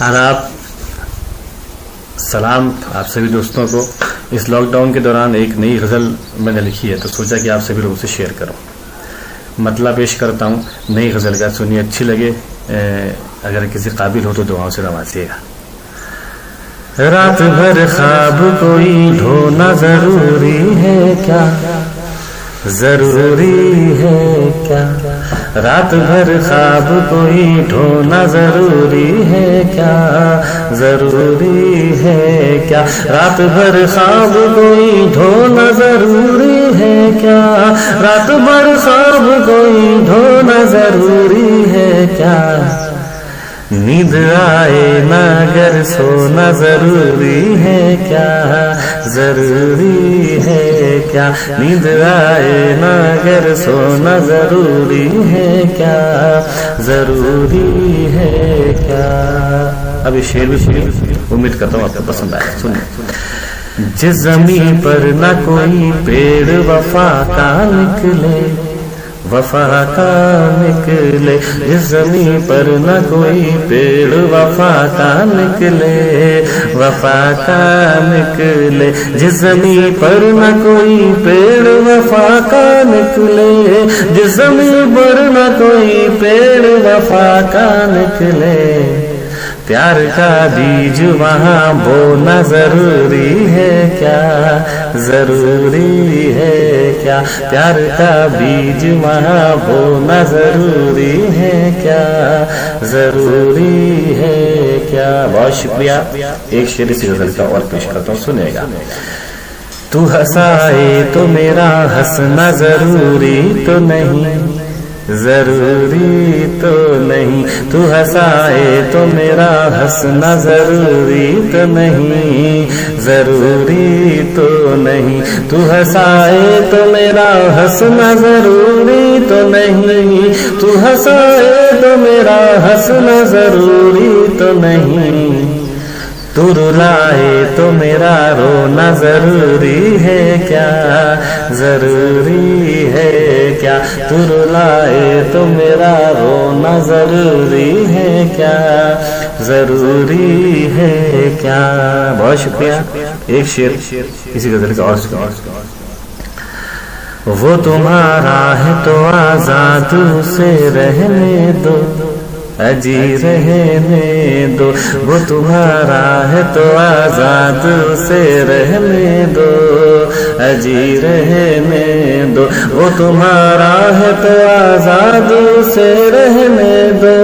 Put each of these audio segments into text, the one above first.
آداب، سلام آپ سبھی دوستوں کو۔ اس لاک ڈاؤن کے دوران ایک نئی غزل میں نے لکھی ہے تو سوچا کہ آپ سبھی لوگوں سے شیئر کروں۔ مطلب پیش کرتا ہوں نئی غزل کا، سنیے، اچھی لگے، اگر کسی قابل ہو تو دعاؤں سے نوازیے گا۔ رات بھر خواب کوئی ڈھونا ضروری ہے کیا، ضروری ہے کیا، رات بھر خواب کوئی ڈھونا ضروری ہے کیا، ضروری ہے کیا، رات بھر خواب کوئی ڈھونا ضروری ہے کیا، رات بھر خواب کوئی ڈھونا ضروری ہے کیا، نیند آئے نہ گر سونا ضروری ہے کیا، ضروری ہے کیا، نیند آئے نہ گر سونا ضروری ہے کیا، ضروری ہے کیا۔ اب یہ شعر بھی امید کرتا ہوں آپ کو پسند آئے، سنیں۔ جس زمین پر نہ کوئی پیڑ وفا کا نکلے، وفا کا نکلے، اس زمین پر نہ کوئی پیڑ وفا کا نکلے، وفا کا نکلے، جس زمین پر نہ کوئی پیڑ وفا کا نکلے، جس زمین پر نہ کوئی پیڑ وفا کا نکلے، پیار کا بیج وہاں بونا ضروری ہے کیا، ضروری ہے کیا، پیار کا بیج وہاں بونا ضروری ہے کیا، ضروری ہے کیا۔ بہت شکریہ۔ ایک شعر اسی غزل کا اور پیش کرتا ہوں، سنے گا۔ تو ہنسائے تو میرا ہنسنا ضروری تو نہیں، ضروری تو نہیں، تو ہنسائے تو میرا ہنسنا ضروری تو نہیں، ضروری تو نہیں، تو ہنسائے تو میرا ہنسنا ضروری تو نہیں، تو ہنسائے تو میرا ہنسنا ضروری تو نہیں، تو رلائے تو میرا رونا ضروری ہے کیا، ضروری ہے کیا، تو رلائے تو میرا رونا ضروری ہے کیا، ضروری ہے کیا۔ بہت شکریہ۔ ایک شعر کسی غزل کا اور وہ تمہارا ہے تو آزاد سے رہنے دو، اجی رہنے دو، وہ تمہارا ہے تو آزاد سے رہنے دو، اجی رہنے دو، وہ تمہارا ہے تو آزاد سے رہنے دو،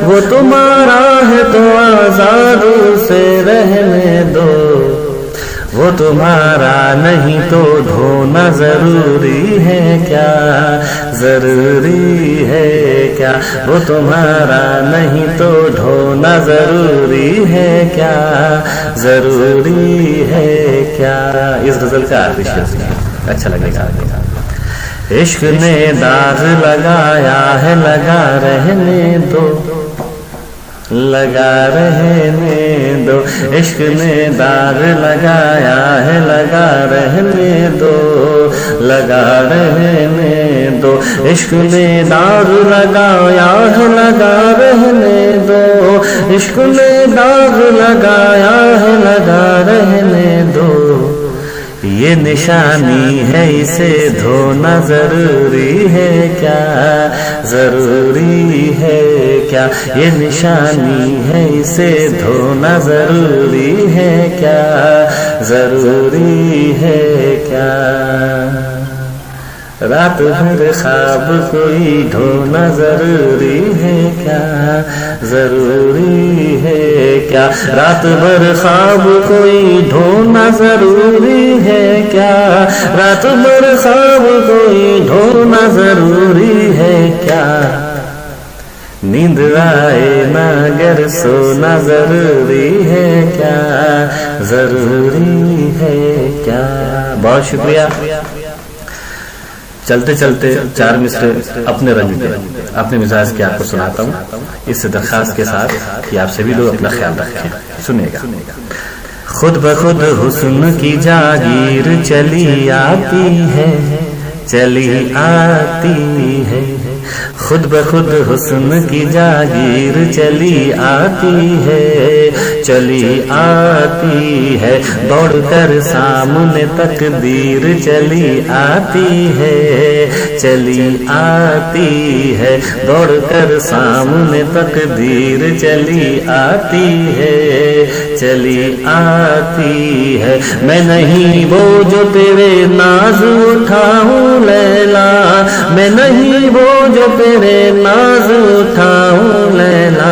وہ تمہارا ہے تو آزاد سے رہنے دو، وہ تمہارا نہیں تو ڈھونا ضروری ہے کیا، ضروری ہے کیا، وہ تمہارا نہیں تو ڈھونا ضروری ہے کیا، ضروری ہے کیا۔ اس غزل کا آخری شعر اچھا لگے گا۔ عشق نے داغ لگایا ہے لگا رہنے دو، لگا رہنے دو، عشق نے داغ لگایا ہے لگا رہنے دو، لگا رہنے دو، عشق نے داغ لگایا ہے لگا رہنے دو، عشق نے داغ لگایا ہے لگا رہنے دو، یہ نشانی ہے اسے دھونا ضروری ہے کیا، ضروری ہے کیا، یہ نشانی ہے اسے دھونا ضروری ہے کیا، ضروری ہے کیا، رات بھر خواب کوئی ڈھونا ضروری ہے کیا، ضروری ہے کیا، رات بھر خواب کوئی ڈھونا ضروری ہے کیا، رات بھر خواب کوئی ڈھونا ضروری ہے کیا، نیند آئے نہ گر سونا ضروری ہے کیا، ضروری ہے کیا۔ بہت شکریہ۔ چلتے چلتے چار مصرے اپنے رنگ کے، اپنے مزاج کے آپ کو سناتا ہوں، اس درخواست کے ساتھ کہ آپ سبھی لوگ اپنا خیال رکھیں۔ سنیے گا۔ خود بخود حسن کی جاگیر چلی آتی ہے، چلی آتی ہے، خود بخود حسن کی جاگیر چلی آتی ہے، چلی آتی ہے، دوڑ کر سامنے تقدیر چلی آتی ہے، چلی آتی ہے، دوڑ کر سامنے تقدیر چلی آتی ہے، چلی آتی ہے۔ میں نہیں وہ جو تیرے ناز اٹھاؤں لیلا، میں نہیں وہ جو تیرے ناز اٹھاؤں لیلا،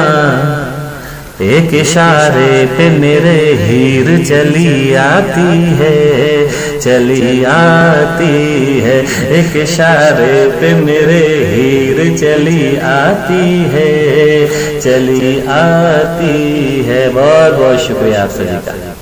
ایک اشارے پہ میرے ہیر چلی آتی ہے، چلی آتی ہے، ایک اشارے پہ میرے ہیر چلی آتی ہے، چلی آتی ہے۔ بہت بہت شکریہ آپ سبھی کا۔